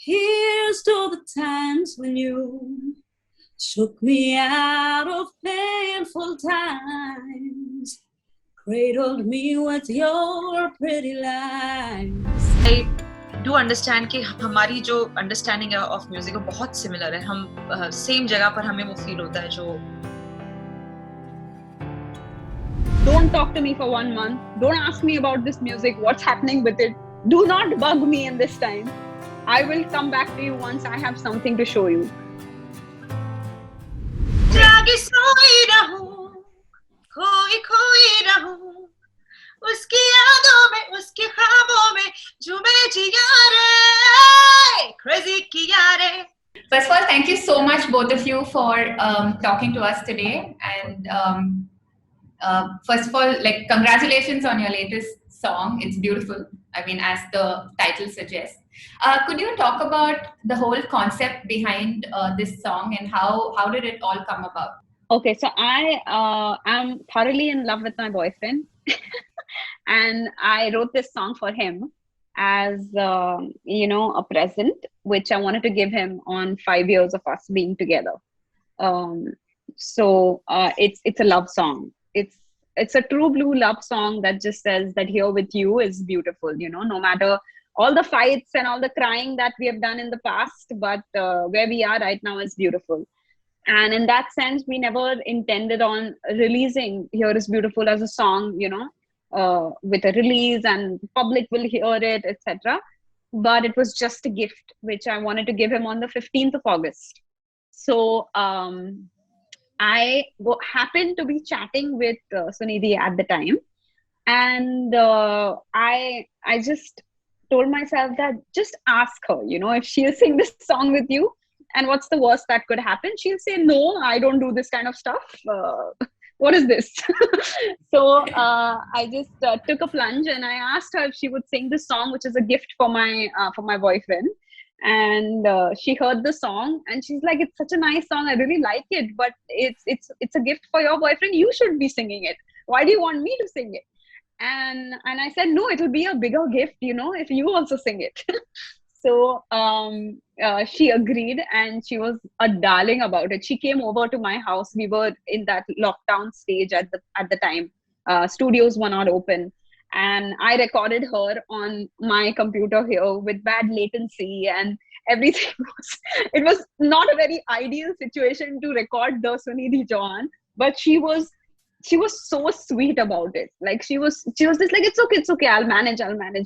Here's to the times when you took me out of painful times, cradled me with your pretty lines. I do understand कि हमारी जो understanding of music वो बहुत similar है. हम same जगह पर हमें वो feel होता है जो. Don't talk to me for 1 month. Don't ask me about this music. What's happening with it? Do not bug me in this time. I will come back to you once I have something to show you. जागी सोई रहूं, खोई खोई रहूं, उसकी यादों में, उसके ख्वाबों में, झूमे जिया रे, crazy किया रे. First of all, thank you so much, both of you, for talking to us today. And first of all, like, congratulations on your latest song. It's beautiful. I mean, as the title suggests. Could you talk about the whole concept behind this song and how did it all come about? Okay, so I am thoroughly in love with my boyfriend. And I wrote this song for him as, a present, which I wanted to give him on 5 years of us being together. So it's a love song. It's a true blue love song that just says that here with you is beautiful, no matter all the fights and all the crying that we have done in the past, but where we are right now is beautiful. And in that sense, we never intended on releasing Here is Beautiful as a song, with a release and public will hear it, etc. But it was just a gift, which I wanted to give him on the 15th of August. So I happened to be chatting with Sunidhi at the time. And I just told myself that just ask her, if she'll sing this song with you, and what's the worst that could happen? She'll say, no, I don't do this kind of stuff. What is this? So I just took a plunge and I asked her if she would sing this song, which is a gift for my boyfriend. And she heard the song and she's like, it's such a nice song. I really like it, but it's a gift for your boyfriend. You should be singing it. Why do you want me to sing it? And I said, no, it'll be a bigger gift, if you also sing it. So she agreed and she was a darling about it. She came over to my house. We were in that lockdown stage at the time. Studios were not open. And I recorded her on my computer here with bad latency and everything. It was not a very ideal situation to record the Sunidhi Johan, but she was so sweet about it. Like she was just like, it's okay, I'll manage,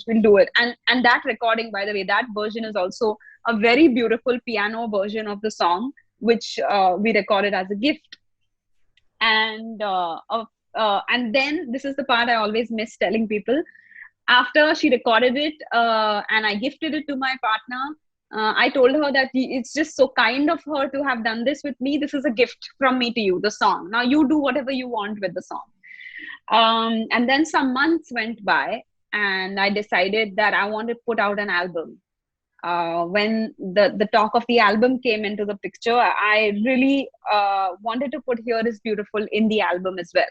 we'll do it. And that recording, by the way, that version is also a very beautiful piano version of the song, which we recorded as a gift. And then this is the part I always miss telling people. After she recorded it and I gifted it to my partner, I told her that it's just so kind of her to have done this with me. This is a gift from me to you, the song. Now you do whatever you want with the song. And then some months went by and I decided that I want to put out an album. When the talk of the album came into the picture, I really wanted to put Here is Beautiful in the album as well.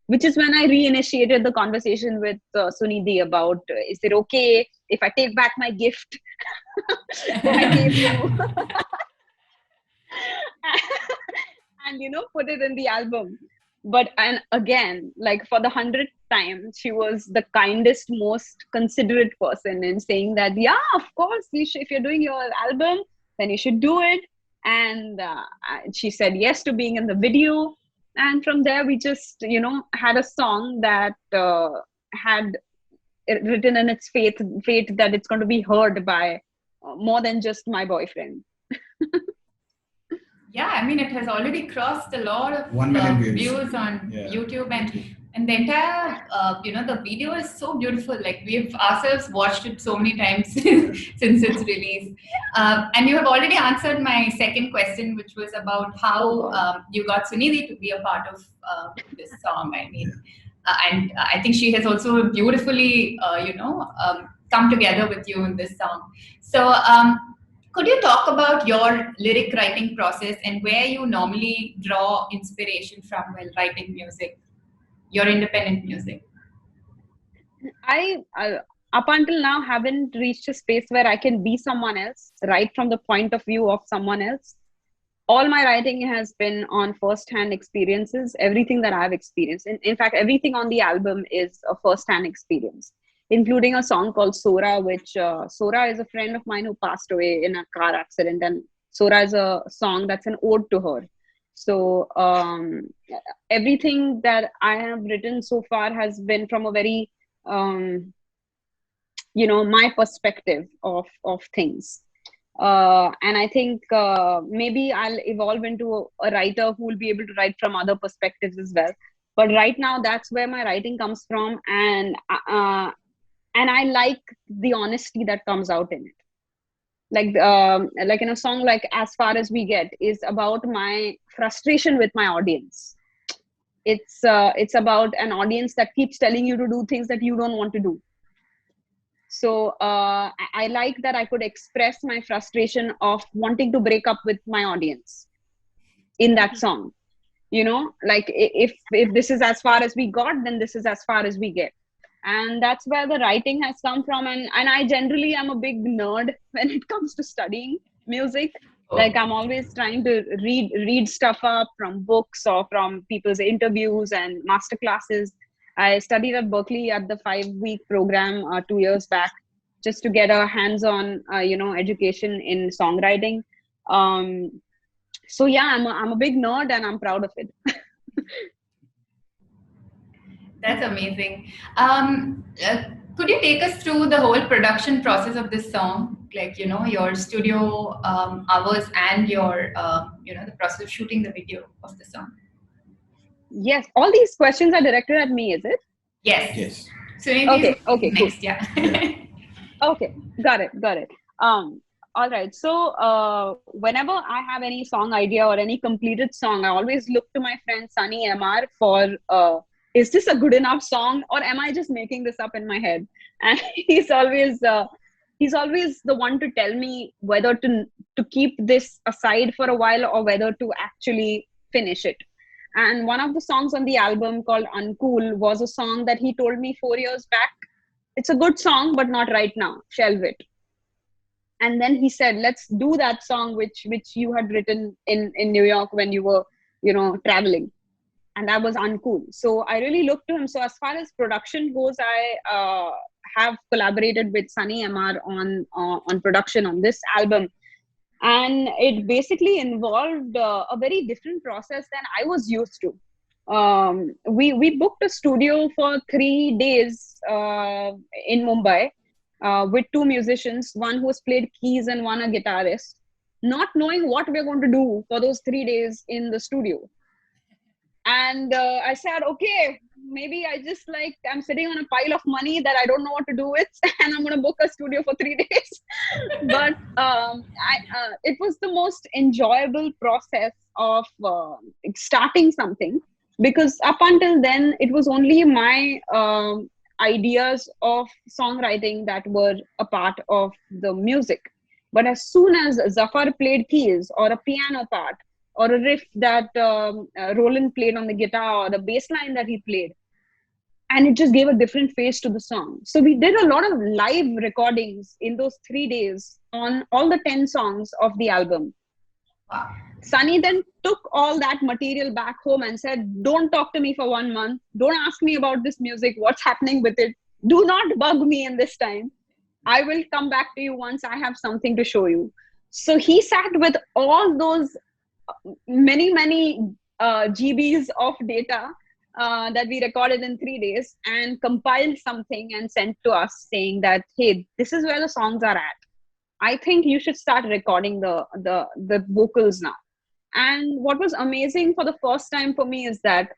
Which is when I reinitiated the conversation with Sunidhi about, is it okay if I take back my gift that I gave you? And, put it in the album. And again, like for the 100th time, she was the kindest, most considerate person in saying that, yeah, of course, if you're doing your album, then you should do it. And she said yes to being in the video. And from there, we just, had a song that had written in its fate that it's going to be heard by more than just my boyfriend. Yeah, I mean, it has already crossed a lot of 1 million views on YouTube, and the entire, the video is so beautiful. Like, we've ourselves watched it so many times since its release. And you have already answered my second question, which was about how you got Sunidhi to be a part of this song. I mean, and I think she has also beautifully, come together with you in this song. So, could you talk about your lyric writing process and where you normally draw inspiration from while writing music, your independent music? I up until now haven't reached a space where I can be someone else, write from the point of view of someone else. All my writing has been on first-hand experiences, everything that I've experienced. In fact, everything on the album is a first-hand experience, including a song called Sora, which Sora is a friend of mine who passed away in a car accident. And Sora is a song that's an ode to her. So everything that I have written so far has been from a very, my perspective of things. And I think maybe I'll evolve into a writer who will be able to write from other perspectives as well. But right now, that's where my writing comes from, and I like the honesty that comes out in it. Like in a song like "As Far As We Get" is about my frustration with my audience. It's about an audience that keeps telling you to do things that you don't want to do. So I like that I could express my frustration of wanting to break up with my audience in that song. Like if this is as far as we got, then this is as far as we get. And that's where the writing has come from. And I generally am a big nerd when it comes to studying music. Like I'm always trying to read stuff up from books or from people's interviews and master classes. I studied at Berkeley at the 5-week program 2 years back, just to get a hands-on, education in songwriting. So yeah, I'm a big nerd and I'm proud of it. That's amazing. Could you take us through the whole production process of this song? Like, your studio hours and your, the process of shooting the video of the song. Yes, all these questions are directed at me, is it? Yes. Sunidhi okay, next, cool. yeah. Okay, got it. All right. So whenever I have any song idea or any completed song, I always look to my friend Sunny MR for is this a good enough song, or am I just making this up in my head? And he's always the one to tell me whether to keep this aside for a while or whether to actually finish it. And one of the songs on the album called Uncool was a song that he told me 4 years back, it's a good song, but not right now, shelve it. And then he said, let's do that song which you had written in New York when you were, traveling. And that was Uncool. So I really looked to him. So as far as production goes, I have collaborated with Sunny MR on production on this album. And it basically involved a very different process than I was used to. We booked a studio for 3 days in Mumbai with 2 musicians, one who has played keys and one a guitarist, not knowing what we're going to do for those 3 days in the studio. And I said, okay, maybe I'm sitting on a pile of money that I don't know what to do with, and I'm going to book a studio for 3 days. But it was the most enjoyable process of starting something, because up until then, it was only my ideas of songwriting that were a part of the music. But as soon as Zafar played keys or a piano part, or a riff that Roland played on the guitar, or the bass line that he played, and it just gave a different face to the song. So we did a lot of live recordings in those 3 days on all the 10 songs of the album. Wow. Sunny then took all that material back home and said, don't talk to me for 1 month. Don't ask me about this music, what's happening with it. Do not bug me in this time. I will come back to you once I have something to show you. So he sat with all those many GBs of data that we recorded in 3 days and compiled something and sent to us saying that, hey, this is where the songs are at. I think you should start recording the vocals now. And what was amazing for the first time for me is that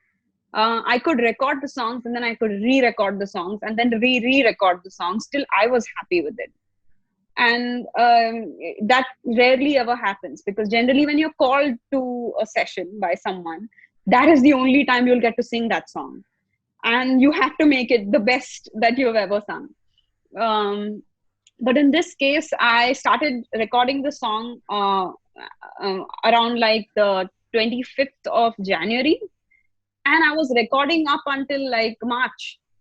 I could record the songs and then I could re-record the songs and then re-record the songs till I was happy with it. And that rarely ever happens, because generally when you're called to a session by someone, that is the only time you'll get to sing that song, and you have to make it the best that you've ever sung. But in this case, I started recording the song around like the 25th of January, and I was recording up until like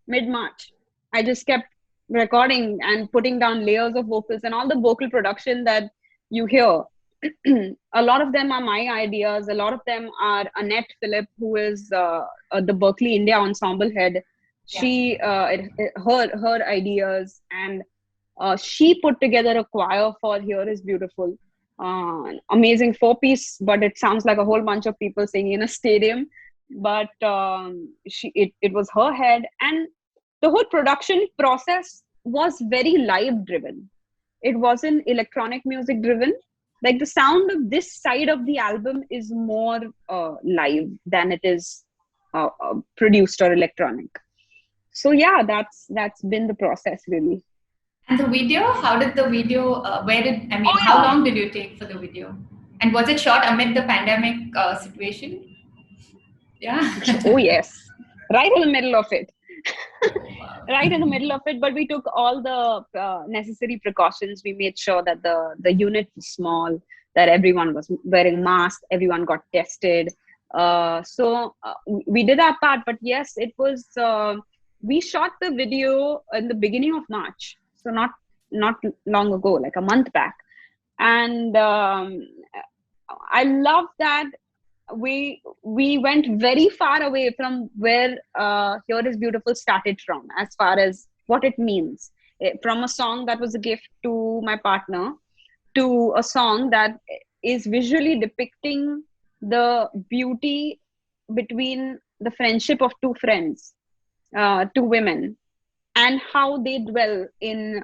mid-March. I just kept recording and putting down layers of vocals and all the vocal production that you hear. A lot of them are my ideas. A lot of them are Annette Phillip, who is the Berkeley India ensemble head. Yeah. Her ideas, and she put together a choir for Here Is Beautiful. Amazing 4-piece, but it sounds like a whole bunch of people singing in a stadium. But it was her head, and the whole production process was very live driven. It wasn't electronic music driven. Like the sound of this side of the album is more live than it is produced or electronic. So yeah, that's been the process really. And the video, how did the video, Oh, how yeah. long did you take for the video? And was it shot amid the pandemic situation? Yeah. Oh yes, right in the middle of it. Wow. Right in the middle of it, but we took all the necessary precautions. We made sure that the unit was small, that everyone was wearing masks, everyone got tested. So we did our part, but yes, it was, we shot the video in the beginning of March. So not long ago, like a month back. And I love that we went very far away from where Here Is Beautiful started from, as far as what it means. From a song that was a gift to my partner to a song that is visually depicting the beauty between the friendship of two friends, two women, and how they dwell in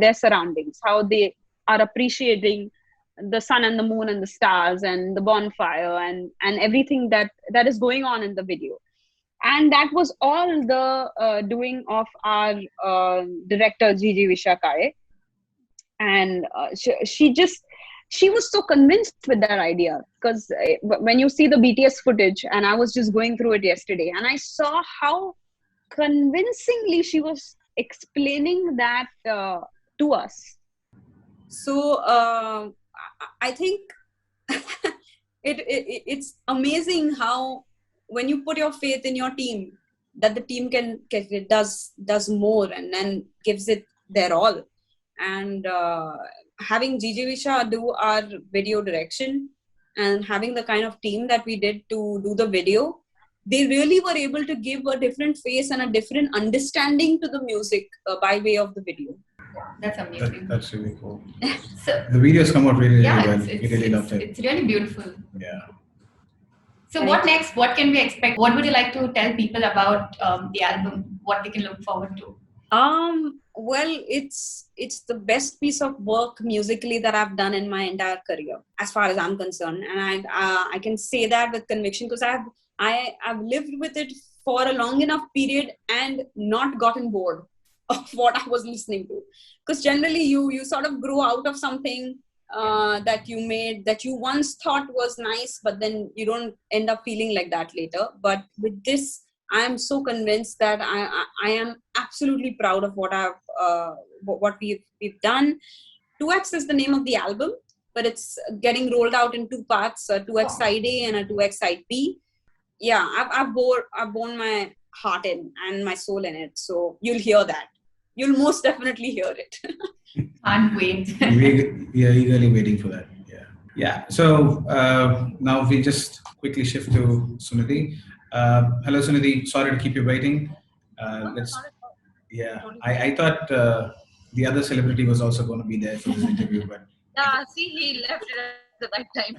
their surroundings, how they are appreciating the sun and the moon and the stars and the bonfire and everything that is going on in the video. And that was all the doing of our director Gigi Vishakare. And she was so convinced with that idea, because when you see the BTS footage, and I was just going through it yesterday, and I saw how convincingly she was explaining that to us. So I think it's amazing how when you put your faith in your team, that the team does more and then gives it their all. And having Gigi Visha do our video direction and having the kind of team that we did to do the video, they really were able to give a different face and a different understanding to the music by way of the video. That's amazing. That's really cool. So, The videos come out really, really well. It's We really loved it. It's really beautiful. Yeah. So what next? What can we expect? What would you like to tell people about the album? What they can look forward to? Well, it's the best piece of work musically that I've done in my entire career, as far as I'm concerned, and I can say that with conviction, because I've lived with it for a long enough period and not gotten bored of what I was listening to. Because generally you sort of grow out of something that you made, that you once thought was nice, but then you don't end up feeling like that later. But with this, I am so convinced that I am absolutely proud of what we've done. 2X is the name of the album, but it's getting rolled out in two parts, a 2X side A and a 2X side B. Yeah, I've borne my heart in and my soul in it. So you'll hear that. You'll most definitely hear it. Can't wait. We are eagerly waiting for that. Yeah. Yeah. So now we just quickly shift to Sunidhi. Hello, Sunidhi. Sorry to keep you waiting. I thought the other celebrity was also going to be there for this interview, but See, he left it at the right time.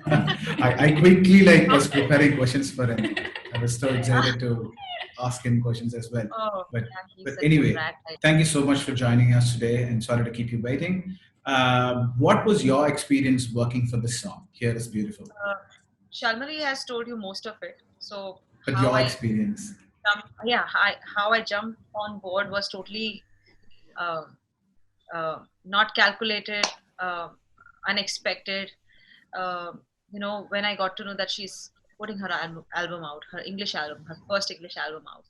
I quickly was preparing questions for him. I was so excited to ask him questions as well. But anyway, thank you so much for joining us today, and sorry to keep you waiting. What was your experience working for this song? Here Is Beautiful. Shalmali has told you most of it. So, but your experience? How I jumped on board was totally not calculated, unexpected. When I got to know that she's putting her album out, her English album, her first English album out,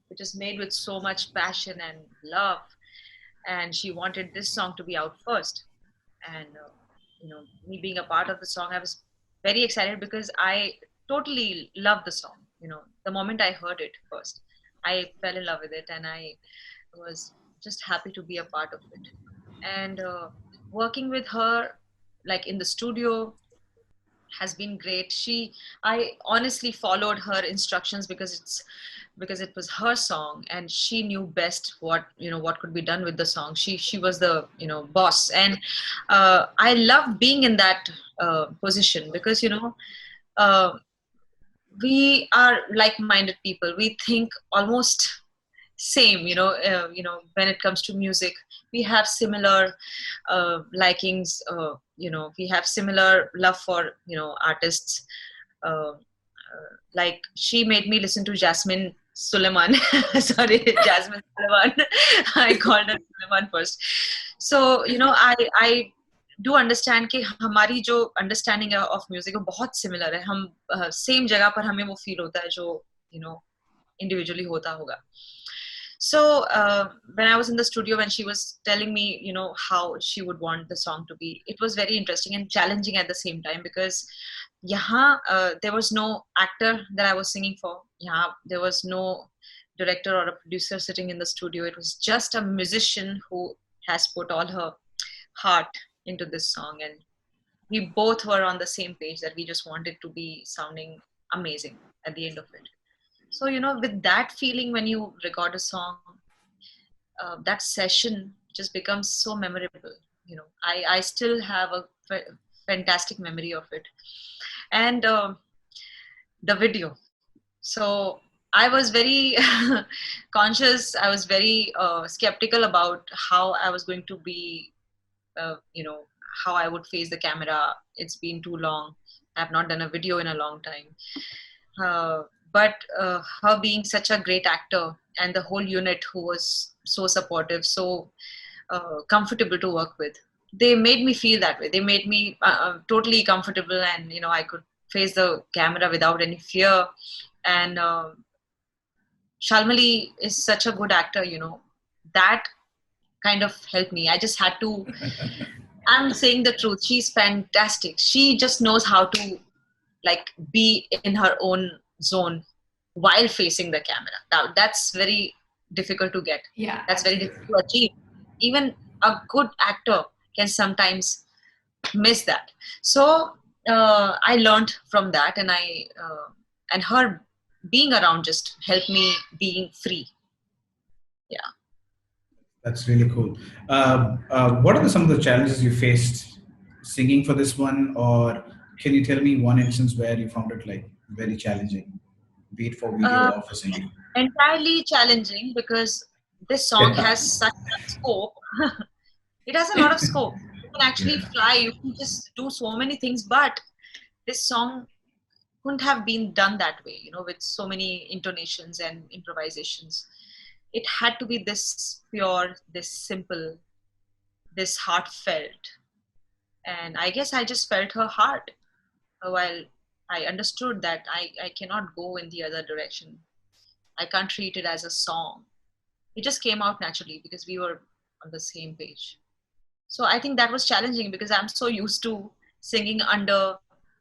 which is made with so much passion and love, and she wanted this song to be out first. And me being a part of the song, I was very excited because I totally loved the song. The moment I heard it first, I fell in love with it, and I was just happy to be a part of it. And working with her, like in the studio, has been great. I honestly followed her instructions because it was her song, and she knew best what could be done with the song. She was the boss, and I love being in that position, because uh, we are like-minded people. We think almost same, when it comes to music. We have similar likings, we have similar love for artists. Like, she made me listen to Jasmine Suleiman. Sorry, Jasmine Suleiman. I called her Suleiman first. So I do understand कि हमारी जो understanding of music वो बहुत similar है. हम same जगह पर हमें वो feel होता है जो individually होता होगा. So when I was in the studio, when she was telling me, how she would want the song to be, it was very interesting and challenging at the same time, because there was no actor that I was singing for. There was no director or a producer sitting in the studio. It was just a musician who has put all her heart into this song, and we both were on the same page that we just wanted to be sounding amazing at the end of it. So, with that feeling, when you record a song, that session just becomes so memorable. I still have a fantastic memory of it. And the video. So I was very conscious. I was very skeptical about how I was going to be, how I would face the camera. It's been too long. I've not done a video in a long time. But her being such a great actor, and the whole unit who was so supportive, so comfortable to work with, they made me feel that way. They made me totally comfortable, and I could face the camera without any fear. And Shalmali is such a good actor, that kind of helped me. I just had to I'm saying the truth. She's fantastic. She just knows how to be in her own zone while facing the camera. Now that's very difficult to get. Yeah, that's very difficult to achieve. Even a good actor can sometimes miss that. So I learned from that, and and her being around just helped me being free. Yeah. That's really cool. What are some of the challenges you faced singing for this one, or can you tell me one instance where you found it very challenging, be it for video or for singing? Entirely challenging, because this song has such a scope. It has a lot of scope. You can actually fly. You can just do so many things. But this song couldn't have been done that way, with so many intonations and improvisations. It had to be this pure, this simple, this heartfelt. And I guess I just felt her heart, while I understood that I cannot go in the other direction. I can't treat it as a song. It just came out naturally because we were on the same page. So I think that was challenging, because I'm so used to singing under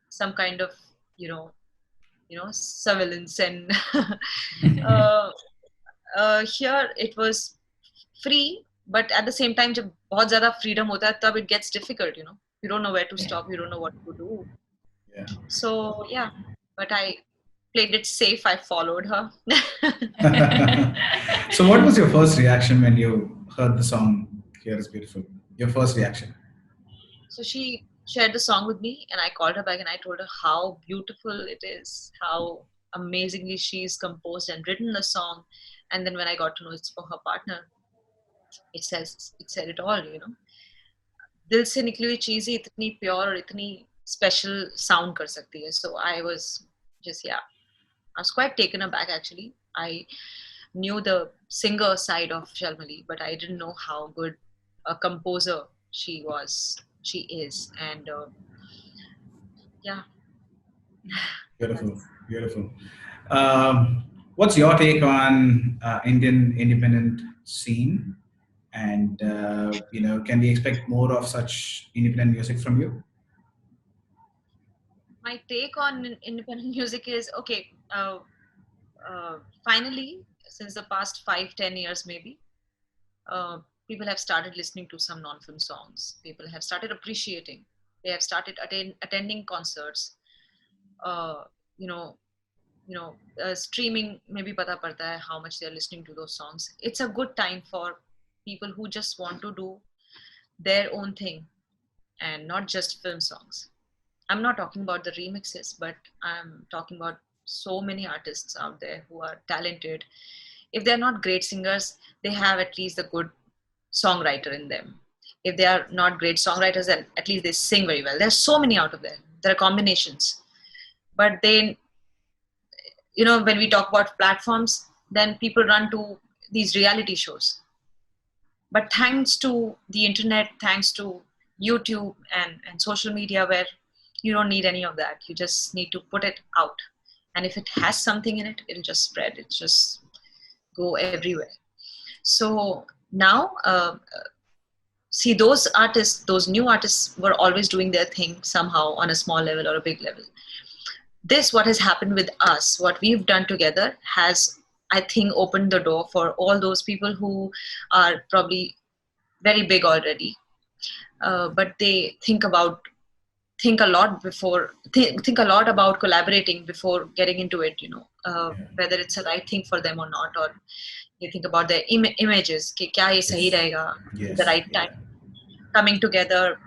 some kind of, surveillance, and here it was free, but at the same time, जब बहुत ज़्यादा freedom होता है, तब it gets difficult. You don't know where to stop. You don't know what to do. Yeah. So yeah, but I played it safe. I followed her. So what was your first reaction when you heard the song Here is Beautiful? Your first reaction? So she shared the song with me, and I called her back and I told her how beautiful it is, how amazingly she's composed and written the song. And then when I got to know it's for her partner, it said it all, दिल से निकली हुई चीज़ ही इतनी pure और इतनी special sound कर सकती है. So I was quite taken aback, actually. I knew the singer side of Shalmali, but I didn't know how good a composer she is. And yeah. Beautiful. What's your take on Indian independent scene? And can we expect more of such independent music from you? My take on independent music is, okay, finally, since the past 5-10 years maybe, people have started listening to some non-film songs. People have started appreciating. They have started attending concerts. Streaming maybe pata padta hai how much they are listening to those songs. It's a good time for people who just want to do their own thing and not just film songs. I'm not talking about the remixes, but I'm talking about so many artists out there who are talented. If they're not great singers, they have at least a good songwriter in them. If they are not great songwriters, then at least they sing very well. There's so many out of there. There are combinations. But then, when we talk about platforms, then people run to these reality shows. But thanks to the internet, thanks to YouTube and social media, where you don't need any of that. You just need to put it out. And if it has something in it, it'll just spread. It'll just go everywhere. So now, see, those new artists were always doing their thing somehow on a small level or a big level. What has happened with us, what we've done together has, I think, opened the door for all those people who are probably very big already. But they think a lot about collaborating before getting into it, whether it's a right thing for them or not, or they think about their images, कि क्या ये सही रहेगा, the right time, coming together,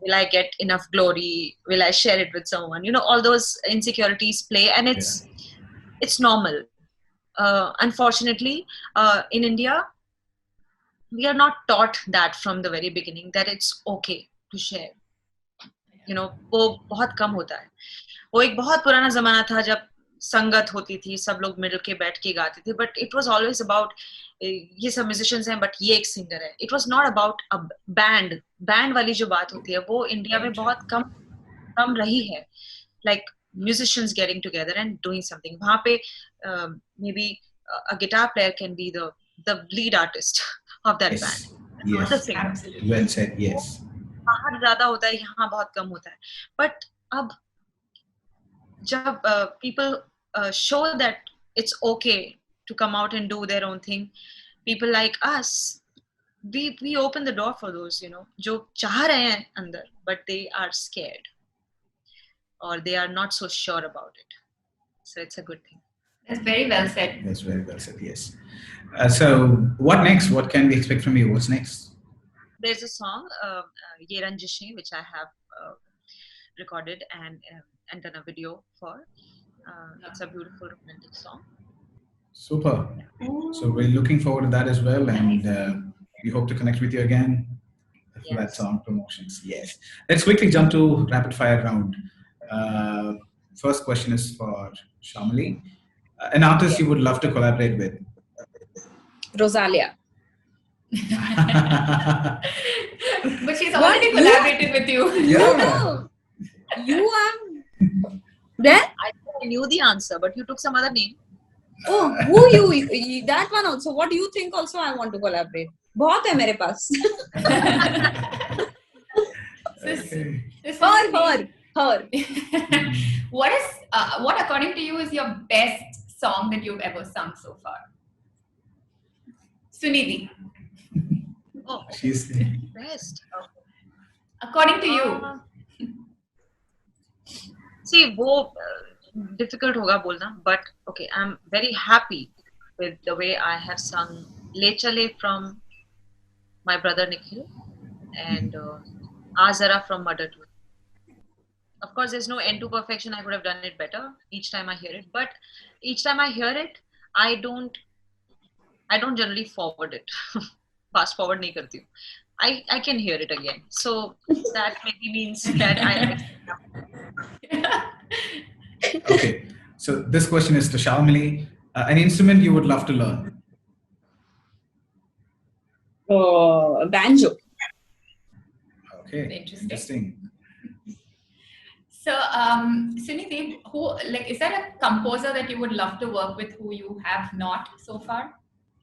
will I get enough glory, will I share it with someone, all those insecurities play, and it's normal. Unfortunately, in India, we are not taught that from the very beginning, that it's okay to share. वो बहुत कम होता है. वो एक बहुत पुराना जमाना था जब संगत होती थी, सब लोग मिल के बैठ के गाते थे, but it was always about ये सब musicians हैं, but ये एक singer है. It was not about a band वाली जो बात होती है, वो इंडिया में बहुत कम रही है. Like musicians getting together and doing something. वहाँ पे maybe a guitar player can be the lead artist of that band. Yes, absolutely. Well said. Yes. बाहर ज़्यादा होता है, यहाँ बहुत कम होता है. But अब जब people show that it's okay to come out and do their own thing, people like us, we open the door for those, जो चाह रहे हैं अंदर, but they are scared or they are not so sure about it. So it's a good thing. That's very well said. That's very well said. Yes. So what next? What can we expect from you? What's next? There's a song, Ye Ranjishein, which I have recorded and done a video for. It's a beautiful romantic song. Super. So we're looking forward to that as well, and we hope to connect with you again for that song promotions. Yes. Let's quickly jump to rapid fire round. First question is for Shalmali. An artist you would love to collaborate with? Rosalia. But she's already collaborated with you. Yeah. You are there? I knew the answer, but you took some other name. Oh, who you? That one also. What do you think? Also, I want to collaborate. बहुत है मेरे पास. Her. What according to you is your best song that you've ever sung so far? Sunidhi. Oh, she's best. Okay. According to you. See, वो difficult होगा बोलना, but okay, I'm very happy with the way I have sung Le Chale from my brother Nikhil and Azara from Mother Tooth. Of course, there's no end to perfection. I could have done it better each time I hear it, but each time I hear it, I don't generally forward it. Fast forward नहीं करती हूँ. I can hear it again. So that maybe means that I. Okay. So this question is to Shalmali. An instrument you would love to learn? Banjo. Okay. Interesting. So, Sunidhi, is there a composer that you would love to work with who you have not so far?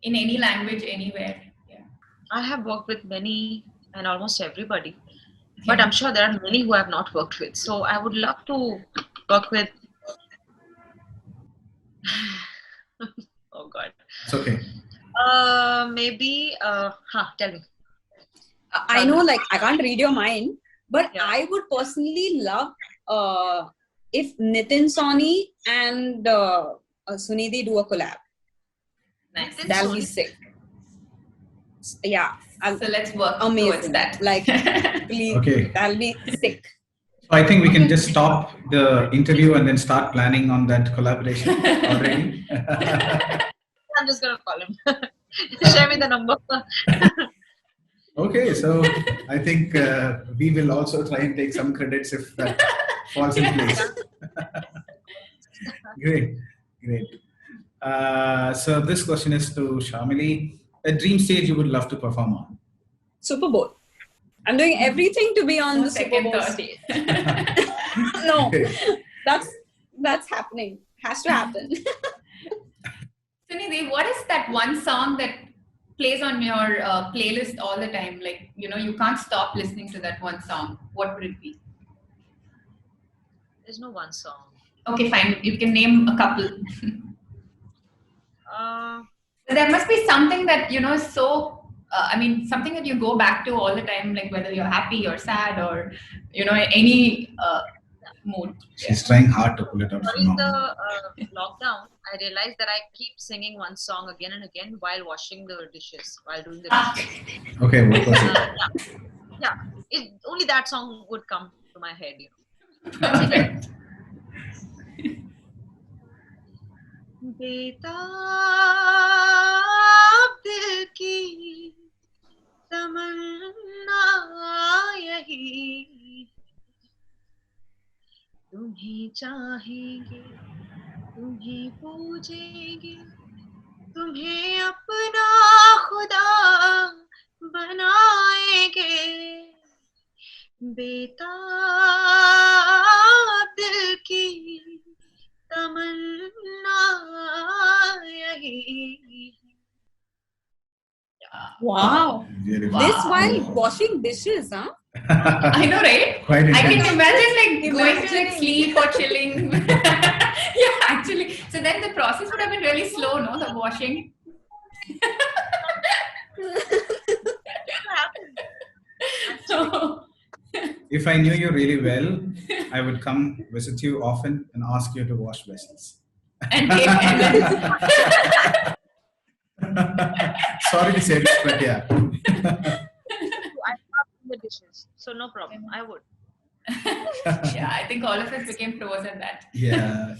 In any language, anywhere? Yeah. I have worked with many and almost everybody. Okay. But I'm sure there are many who I have not worked with. So I would love to work with... Oh God. It's okay. Maybe. Tell me. I know, like, I can't read your mind, but I would personally love if Nitin Sawhney and Sunidhi do a collab. Nice. That'll be sick. Yeah. So let's work towards that. Like, please, that'll be sick. I think we can just stop the interview and then start planning on that collaboration already. I'm just gonna call him. Share me the number. Okay, so I think we will also try and take some credits if that falls in place. Great. So this question is to Shalmali. A dream stage you would love to perform on? Super Bowl. I'm doing everything to be on the Super Bowl stage. No, that's happening. Has to happen. Sunidhi, what is that one song that plays on your playlist all the time? Like, you can't stop listening to that one song. What would it be? There's no one song. Okay, fine. You can name a couple. There must be something that, is so, something that you go back to all the time, like whether you're happy or sad or, any mood. She's trying hard to pull it out. During the lockdown, I realized that I keep singing one song again and again while washing the dishes, while doing the dishes. Okay, what was it? Only that song would come to my head, बेताब दिल की तमन्ना यही तुम्हें चाहेंगे तुम्हें पूजेंगे तुम्हें अपना खुदा बनाएंगे बेताब दिल की तमन्ना यही. Wow. This while washing dishes, huh? I know, right? Quite I can imagine going to sleep or chilling. Yeah, actually. So then the process would have been really slow, no? The washing. So, if I knew you really well, I would come visit you often and ask you to wash vessels. And take Sorry to say this, but yeah. I love the dishes, so no problem. I would. Yeah, I think all of us became pros at that. Yeah.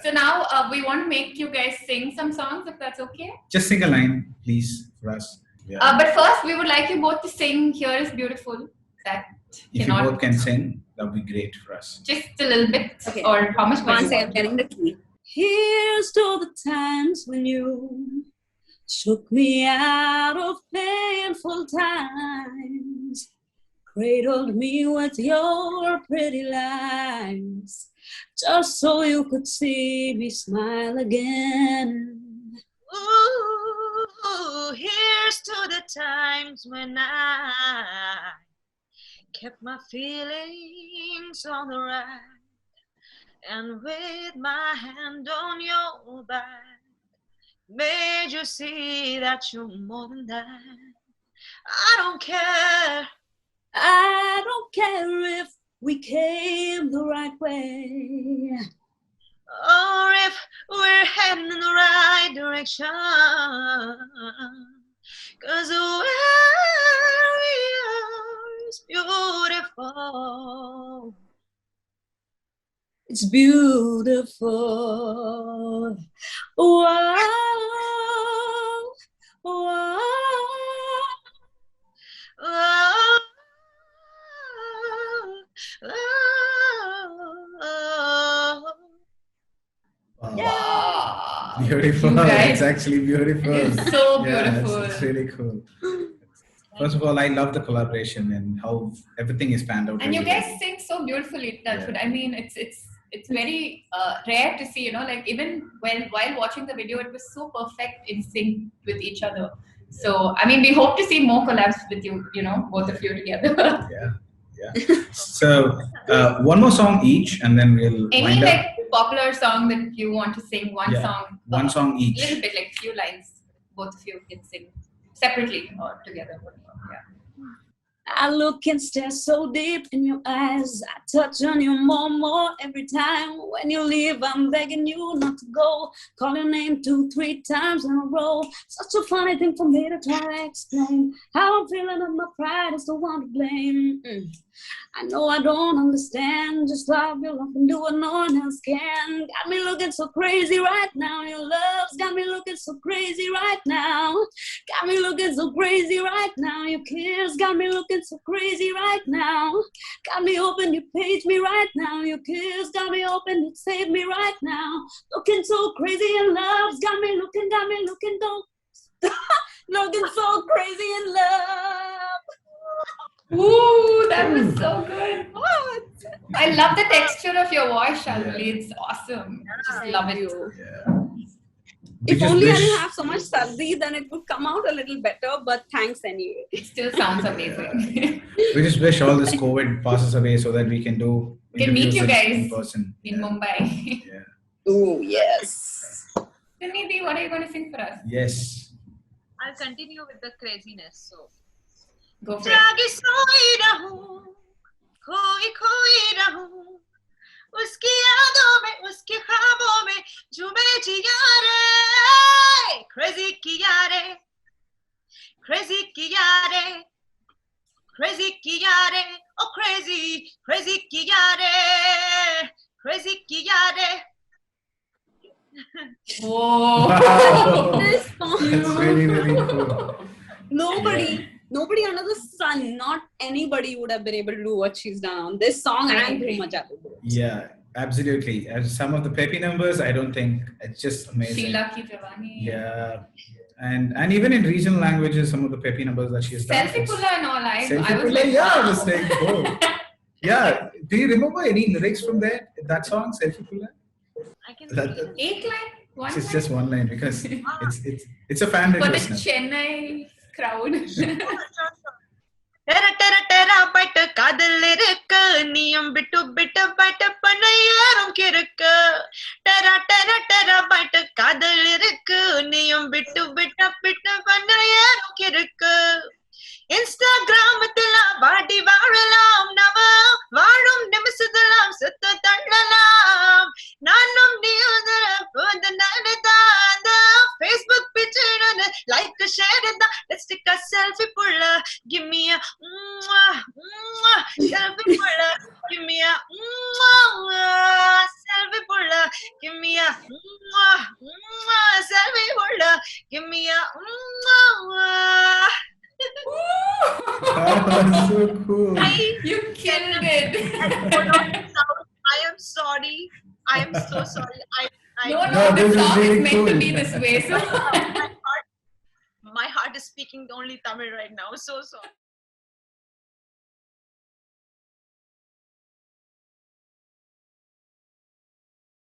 So now we want to make you guys sing some songs, if that's okay. Just sing a line, please, for us. Yeah. But first, we would like you both to sing "Here Is Beautiful." That if you both can sing, that would be great for us. Just a little bit, or how much? One second, getting the key. Here's to the times when you took me out of painful times, cradled me with your pretty lies, just so you could see me smile again. Ooh, here's to the times when I kept my feelings on the rack, and with my hand on your back, made you see that you're more than that. I don't care if we came the right way, or if we're heading in the right direction, 'cause where we are is beautiful. It's beautiful. Whoa, whoa. Wow. Beautiful. It's actually beautiful. It's so beautiful. It's really cool. First of all, I love the collaboration and how everything is panned out. And you guys sing so beautifully. That's what I mean. It's very rare to see. Like even while watching the video, it was so perfect in sync with each other. So I mean, we hope to see more collabs with you. Both of you together. Yeah. So one more song each, and then we'll any popular song that you want to sing. One song. One song each. A little bit, like few lines. both of you can sing separately or together, whatever. Yeah. I look and stare so deep in your eyes. I touch on you more every time. When you leave, I'm begging you not to go. Call your name 2-3 times in a row. Such a funny thing for me to try to explain. How I'm feeling and my pride is the one to blame. I know I don't understand just love your love and do what no one else can. Got me looking so crazy right now. Your love's got me looking so crazy right now. Got me looking so crazy right now. Your kiss got me looking so crazy right now. Got me open, you page me right now. Your kiss got me open, you save me right now. Looking so crazy in love's got me looking, don't looking so crazy in love. Ooh, that was so good. What? I love the texture of your voice, Shalmali. It's awesome. Just love it. Yeah. If only I didn't have so much sardi, then it would come out a little better. But thanks anyway. It still sounds amazing. We just wish all this COVID passes away so that we can do. We can meet you guys in person in Mumbai. Yeah. Oh yes. Sunidhi, what are you going to sing for us? Yes. I'll continue with the craziness. So. Go for it. जागी सोई रहूं, खोई रहूं, उसकी यादों में, उसके ख्वाबों में, झूमे जिया रे, crazy किया रे, crazy किया रे, crazy किया रे, oh crazy, crazy किया रे, crazy किया रे. Whoa. This song. That's really, really cool. Nobody under the sun, not anybody would have been able to do what she's done on this song and too much other. Yeah, absolutely. As some of the peppy numbers, I don't think it's just amazing. Sheila Ki Jawani. Yeah. And even in regional languages, some of the peppy numbers that she has done. Selfie Pulla and all. I Selfie was Pulla, like, yeah, wow. I was like, oh. Yeah. Do you remember any lyrics from that song, Selfie Pulla? I can That, 8 line? One it's line? just one line because it's a fan For the request now. Chennai crowd. Tera tera tera bite kadal irukku neeyum bittu bittu bite panna yarum kirukku tera tera tera bite kadal irukku neeyum bittu bittu panna yarum kirukku Instagramத்துல வாடி வாழலாம் நவ வாழும் நிமிஷத்தெல்லாம் சுத்த தள்ளலாம் நானும் நீயும் போது நடந்தாத Facebook picture like share da let's take a selfie pulla give me a selfie pulla give me a selfie pulla give me a selfie pulla give me a That was so cool. You killed it. I am sorry. I am so sorry. No, this the is song really is meant to cool. be this way. So my heart is speaking only Tamil right now. So sorry.